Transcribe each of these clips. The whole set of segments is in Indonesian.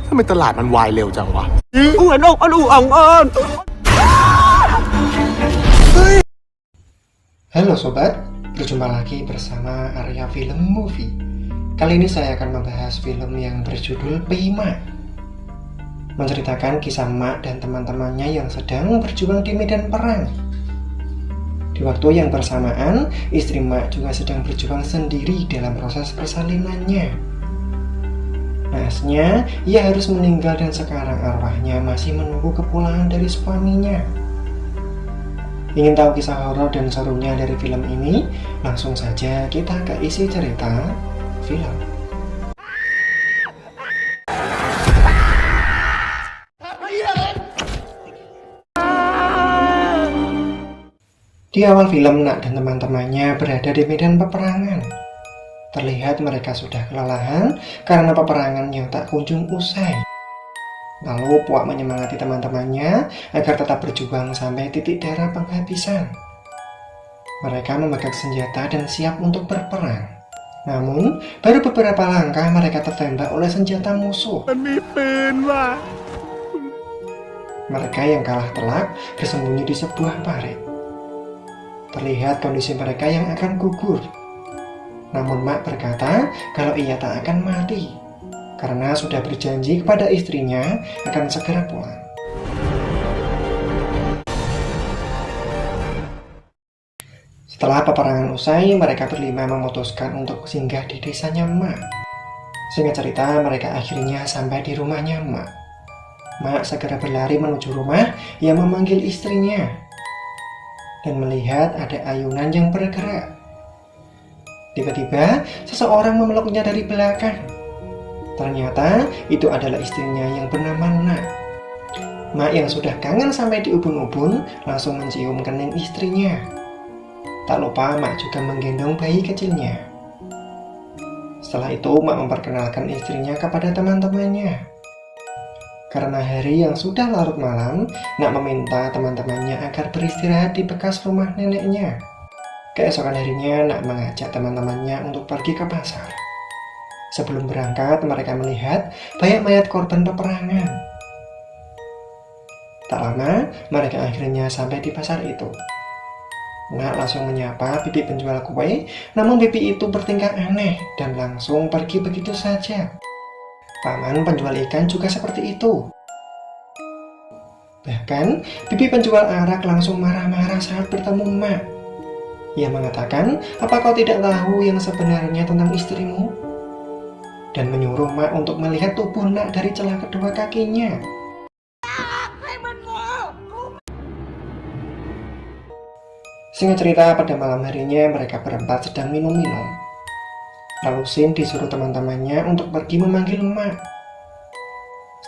ทำไมตลาดมันวายเร็วจังวะ Halo sobat, berjumpa lagi bersama Arya Film Movie. Kali ini saya akan membahas film yang berjudul Pima, menceritakan kisah Mak dan teman-temannya yang sedang berjuang di medan perang. Di waktu yang bersamaan, istri Mak juga sedang berjuang sendiri dalam proses persalinannya. Naasnya, ia harus meninggal dan sekarang arwahnya masih menunggu kepulangan dari suaminya. Ingin tahu kisah horor dan serunya dari film ini? Langsung saja kita ke isi cerita film. Di awal film, Nak dan teman-temannya berada di medan peperangan. Terlihat mereka sudah kelelahan karena peperangan yang tak kunjung usai. Lalu Puak menyemangati teman-temannya agar tetap berjuang sampai titik darah penghabisan. Mereka memegang senjata dan siap untuk berperang. Namun, baru beberapa langkah mereka tertembak oleh senjata musuh. Mereka yang kalah telak bersembunyi di sebuah parit. Terlihat kondisi mereka yang akan gugur. Namun Mak berkata kalau ia tak akan mati, karena sudah berjanji kepada istrinya akan segera pulang. Setelah peperangan usai, mereka berlima memutuskan untuk singgah di desanya Mak. Singkat cerita, mereka akhirnya sampai di rumahnya Mak. Mak segera berlari menuju rumah yang memanggil istrinya dan melihat ada ayunan yang bergerak. Tiba-tiba, seseorang memeluknya dari belakang. Ternyata itu adalah istrinya yang bernama Nak. Mak yang sudah kangen sampai di ubun-ubun langsung mencium kening istrinya. Tak lupa Mak juga menggendong bayi kecilnya. Setelah itu Mak memperkenalkan istrinya kepada teman-temannya. Karena hari yang sudah larut malam, Nak meminta teman-temannya agar beristirahat di bekas rumah neneknya. Keesokan harinya Nak mengajak teman-temannya untuk pergi ke pasar. Sebelum berangkat, mereka melihat banyak mayat korban peperangan. Tak lama, mereka akhirnya sampai di pasar itu. Nak langsung menyapa bibi penjual kue, namun bibi itu bertingkah aneh dan langsung pergi begitu saja. Paman penjual ikan juga seperti itu. Bahkan, bibi penjual arak langsung marah-marah saat bertemu Mak. Ia mengatakan, "Apa kau tidak tahu yang sebenarnya tentang istrimu?" Dan menyuruh Mak untuk melihat tubuh Nak dari celah kedua kakinya. Singkat cerita, pada malam harinya mereka berempat sedang minum-minum. Lalu Sin disuruh teman-temannya untuk pergi memanggil Mak.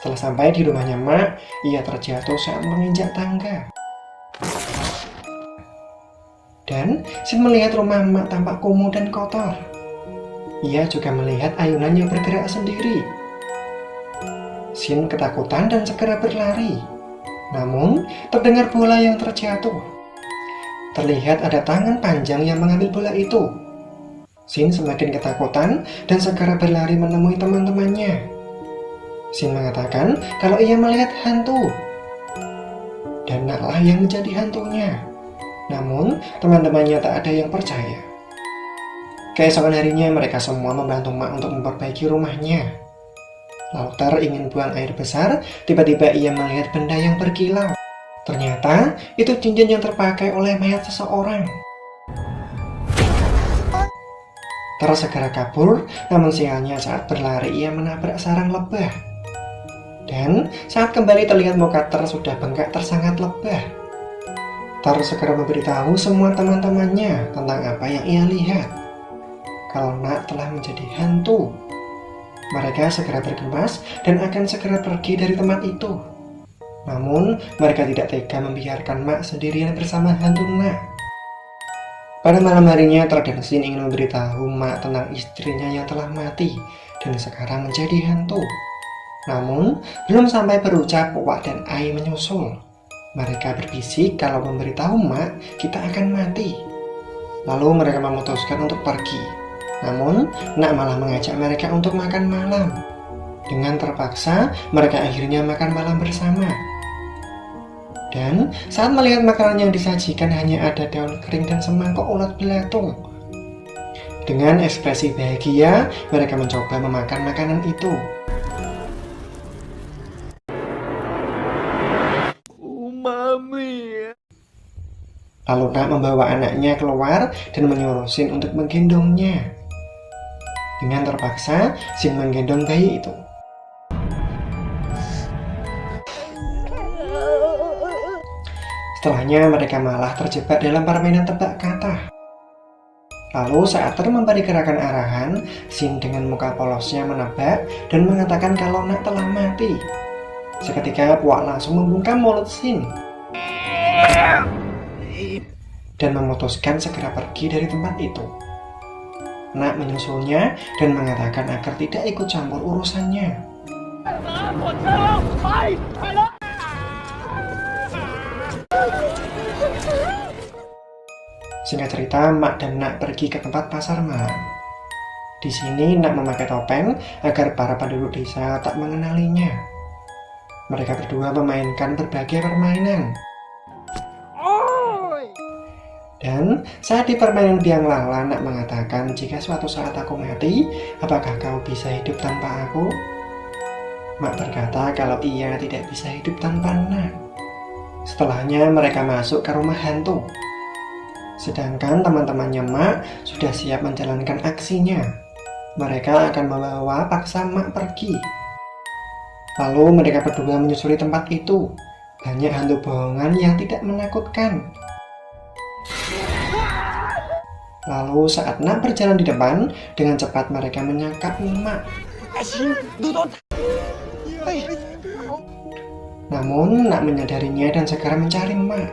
Setelah sampai di rumahnya Mak, ia terjatuh saat menginjak tangga. Dan Sin melihat rumah Mak tampak kumuh dan kotor. Ia juga melihat ayunan yang bergerak sendiri. Sin ketakutan dan segera berlari. Namun, terdengar bola yang terjatuh. Terlihat ada tangan panjang yang mengambil bola itu. Sin semakin ketakutan dan segera berlari menemui teman-temannya. Sin mengatakan kalau ia melihat hantu. Dan Naklah yang menjadi hantunya. Namun, teman-temannya tak ada yang percaya. Keesokan harinya mereka semua membantu Mak untuk memperbaiki rumahnya. Lalu Ter ingin buang air besar, tiba-tiba ia melihat benda yang berkilau. Ternyata itu cincin yang terpakai oleh mayat seseorang. Ter segera kabur, namun sialnya saat berlari ia menabrak sarang lebah. Dan saat kembali terlihat muka Ter sudah bengkak tersangat lebah. Ter segera memberitahu semua teman-temannya tentang apa yang ia lihat. Kalau Nak telah menjadi hantu. Mereka segera bergemas dan akan segera pergi dari tempat itu. Namun, mereka tidak tega membiarkan Mak sendirian bersama hantu Nak. Pada malam harinya, Ter dan Sin ingin memberitahu Mak tentang istrinya yang telah mati dan sekarang menjadi hantu. Namun, belum sampai berucap, Wak dan Ai menyusul. Mereka berbisik kalau memberitahu Mak, kita akan mati. Lalu mereka memutuskan untuk pergi. Namun, Nak malah mengajak mereka untuk makan malam. Dengan terpaksa, mereka akhirnya makan malam bersama. Dan saat melihat makanan yang disajikan hanya ada daun kering dan semangkok ulat belatung. Dengan ekspresi bahagia, mereka mencoba memakan makanan itu. Lalu Nak membawa anaknya keluar dan menyuruh Sin untuk menggendongnya. Dengan terpaksa, Sin menggendong bayi itu. Setelahnya mereka malah terjebak dalam permainan tebak kata. Lalu saat Ter memberi gerakan arahan, Sin dengan muka polosnya menebak dan mengatakan kalau Nak telah mati. Seketika Puak langsung membungkam mulut Sin dan memutuskan segera pergi dari tempat itu. Nak menyusulnya dan mengatakan agar tidak ikut campur urusannya. Singkat cerita, Mak dan Nak pergi ke tempat pasar malam. Di sini Nak memakai topeng agar para penduduk desa tak mengenalinya. Mereka berdua memainkan berbagai permainan. Dan saat di permainan biang lala, Nak mengatakan, jika suatu saat aku mati, apakah kau bisa hidup tanpa aku? Mak berkata kalau ia tidak bisa hidup tanpa Nak. Setelahnya mereka masuk ke rumah hantu. Sedangkan teman-temannya Mak sudah siap menjalankan aksinya. Mereka akan membawa paksa Mak pergi. Lalu mereka berdua menyusuri tempat itu. Banyak hantu bohongan yang tidak menakutkan. Lalu saat Nak berjalan di depan, dengan cepat mereka menyangkap Mak. Namun Nak menyadarinya dan segera mencari Mak.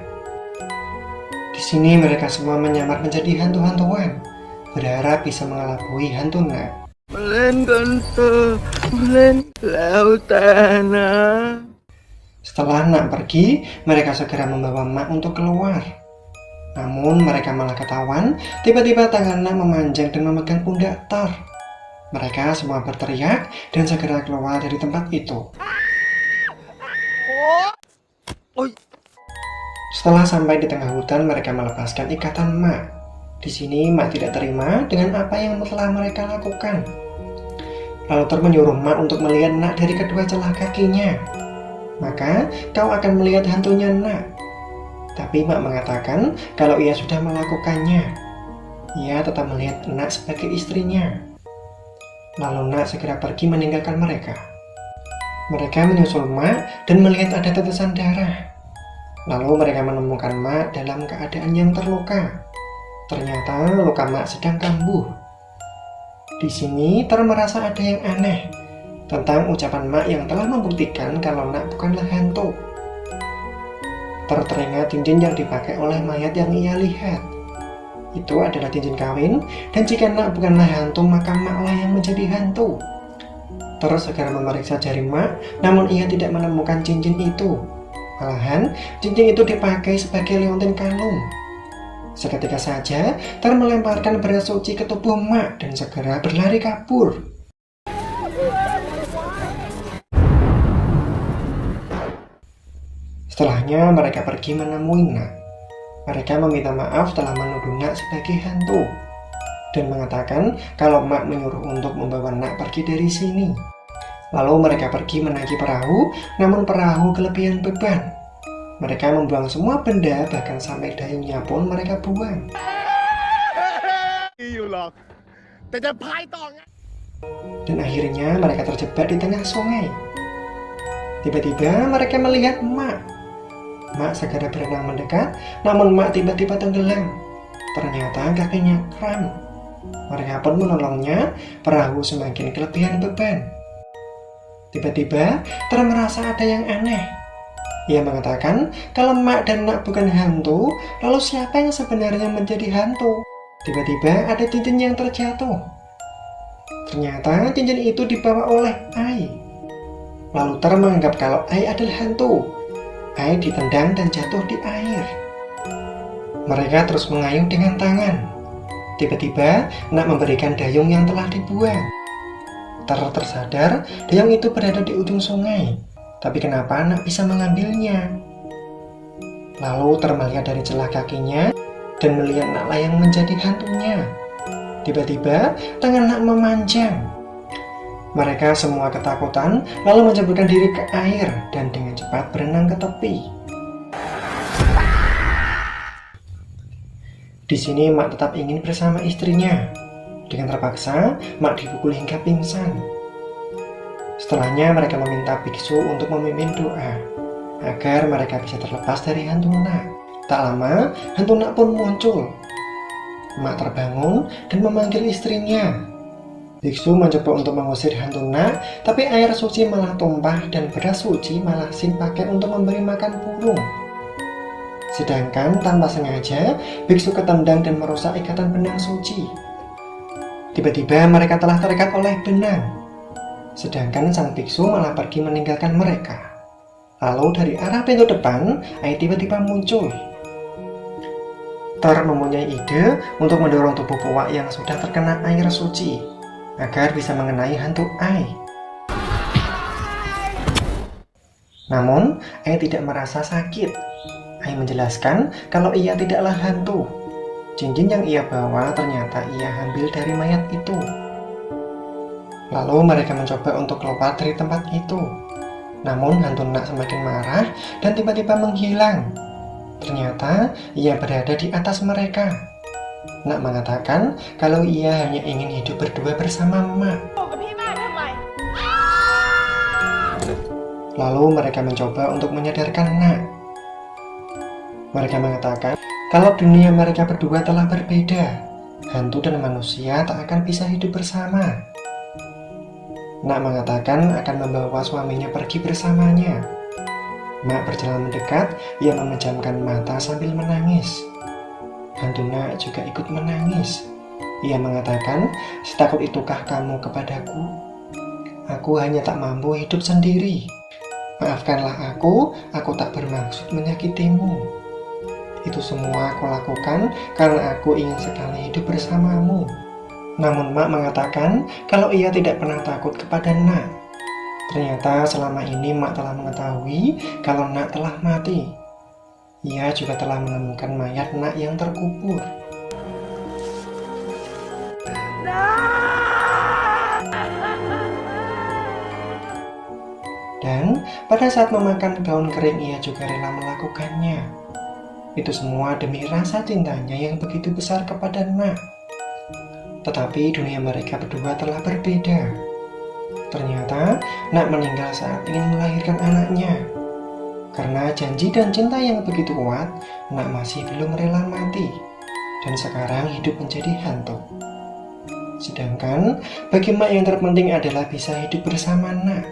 Di sini mereka semua menyamar menjadi hantu-hantuan, berharap bisa mengelabui hantu Nak. Setelah Nak pergi, mereka segera membawa Mak untuk keluar. Namun mereka malah ketahuan, tiba-tiba tangan Nak memanjang dan memegang pundak Ter. Mereka semua berteriak dan segera keluar dari tempat itu. Setelah sampai di tengah hutan, mereka melepaskan ikatan Mak. Di sini Mak tidak terima dengan apa yang telah mereka lakukan. Lalu Ter menyuruh Mak untuk melihat Nak dari kedua celah kakinya. Maka kau akan melihat hantunya Nak. Tapi Mak mengatakan kalau ia sudah melakukannya. Ia tetap melihat Nak sebagai istrinya. Lalu Nak segera pergi meninggalkan mereka. Mereka menyusul Mak dan melihat ada tetesan darah. Lalu mereka menemukan Mak dalam keadaan yang terluka. Ternyata luka Mak sedang kambuh. Di sini Ter merasa ada yang aneh tentang ucapan Mak yang telah membuktikan kalau Nak bukanlah hantu. Teringat cincin yang dipakai oleh mayat yang ia lihat. Itu adalah cincin kawin, dan jika Nak bukanlah hantu, maka Maklah yang menjadi hantu. Segera memeriksa jari Mak, namun ia tidak menemukan cincin itu. Malahan, cincin itu dipakai sebagai liontin kalung. Seketika saja, Ter melemparkan beras suci ke tubuh Mak dan segera berlari kabur. Setelahnya mereka pergi menemui Nak. Mereka meminta maaf telah menuduh Nak sebagai hantu dan mengatakan kalau Mak menyuruh untuk membawa Nak pergi dari sini. Lalu mereka pergi menaiki perahu, namun perahu kelebihan beban. Mereka membuang semua benda, bahkan sampai dayungnya pun mereka buang. Dan akhirnya mereka terjebak di tengah sungai. Tiba-tiba mereka melihat Mak. Mak segera berenang mendekat, namun Mak tiba-tiba tenggelam. Ternyata kakinya kram. Mereka pun menolongnya, perahu semakin kelebihan beban. Tiba-tiba Ter merasa ada yang aneh. Ia mengatakan kalau Mak dan Nak bukan hantu, lalu siapa yang sebenarnya menjadi hantu? Tiba-tiba ada cincin yang terjatuh. Ternyata cincin itu dibawa oleh Ai. Lalu Ter menganggap kalau Ai adalah hantu. Ai ditendang dan jatuh di air. Mereka terus mengayuh dengan tangan. Tiba-tiba Nak memberikan dayung yang telah dibuang. Tersadar, dayang itu berada di ujung sungai. Tapi kenapa Nak bisa mengambilnya? Lalu melihat dari celah kakinya dan melihat Nak Layang menjadi hantunya. Tiba-tiba tangan Nak memanjang. Mereka semua ketakutan, lalu menceburkan diri ke air dan dengan cepat berenang ke tepi. Di sini Mak tetap ingin bersama istrinya. Dengan terpaksa, Mak dipukul hingga pingsan. Setelahnya mereka meminta biksu untuk memimpin doa agar mereka bisa terlepas dari hantu Nak. Tak lama, hantu Nak pun muncul. Mak terbangun dan memanggil istrinya. Biksu mencoba untuk mengusir hantu Nak, tapi air suci malah tumpah dan beras suci malah Sin pakai untuk memberi makan burung. Sedangkan tanpa sengaja, biksu ketendang dan merusak ikatan benang suci. Tiba-tiba mereka telah terikat oleh benang. Sedangkan sang biksu malah pergi meninggalkan mereka. Lalu dari arah pintu depan, Ai tiba-tiba muncul. Thor mempunyai ide untuk mendorong tubuh Puak yang sudah terkena air suci agar bisa mengenai hantu Ai. Namun, Ai tidak merasa sakit. Ai menjelaskan kalau ia tidaklah hantu. Cincin yang ia bawa ternyata ia ambil dari mayat itu. Lalu mereka mencoba untuk keluar dari tempat itu. Namun hantu Nak semakin marah dan tiba-tiba menghilang. Ternyata ia berada di atas mereka. Nak mengatakan kalau ia hanya ingin hidup berdua bersama Mak. Lalu mereka mencoba untuk menyadarkan Nak. Mereka mengatakan kalau dunia mereka berdua telah berbeda. Hantu dan manusia tak akan bisa hidup bersama. Nak mengatakan akan membawa suaminya pergi bersamanya. Mak berjalan mendekat, ia memejamkan mata sambil menangis. Hantu Nak juga ikut menangis. Ia mengatakan, setakut itukah kamu kepadaku? Aku hanya tak mampu hidup sendiri. Maafkanlah aku tak bermaksud menyakitimu. Itu semua aku lakukan karena aku ingin sekali hidup bersamamu. Namun Mak mengatakan kalau ia tidak pernah takut kepada Nak. Ternyata selama ini Mak telah mengetahui kalau Nak telah mati. Ia juga telah menemukan mayat Nak yang terkubur. Dan pada saat memakan daun kering ia juga rela melakukannya. Itu semua demi rasa cintanya yang begitu besar kepada Nak. Tetapi dunia mereka berdua telah berbeda. Ternyata Nak meninggal saat ingin melahirkan anaknya. Karena janji dan cinta yang begitu kuat, Nak masih belum rela mati. Dan sekarang hidup menjadi hantu. Sedangkan bagi Mak yang terpenting adalah bisa hidup bersama Nak.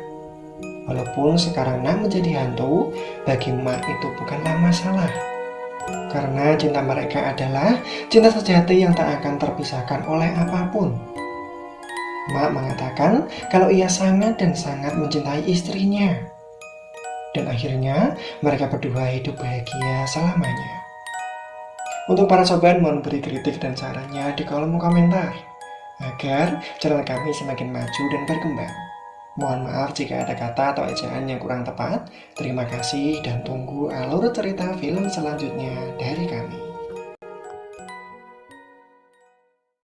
Walaupun sekarang Nak menjadi hantu, bagi Mak itu bukanlah masalah. Karena cinta mereka adalah cinta sejati yang tak akan terpisahkan oleh apapun. Mak mengatakan kalau ia sangat dan sangat mencintai istrinya. Dan akhirnya mereka berdua hidup bahagia selamanya. Untuk para sobat, mohon beri kritik dan sarannya di kolom komentar agar channel kami semakin maju dan berkembang. Mohon maaf jika ada kata atau ejaan yang kurang tepat. Terima kasih dan tunggu alur cerita film selanjutnya dari kami.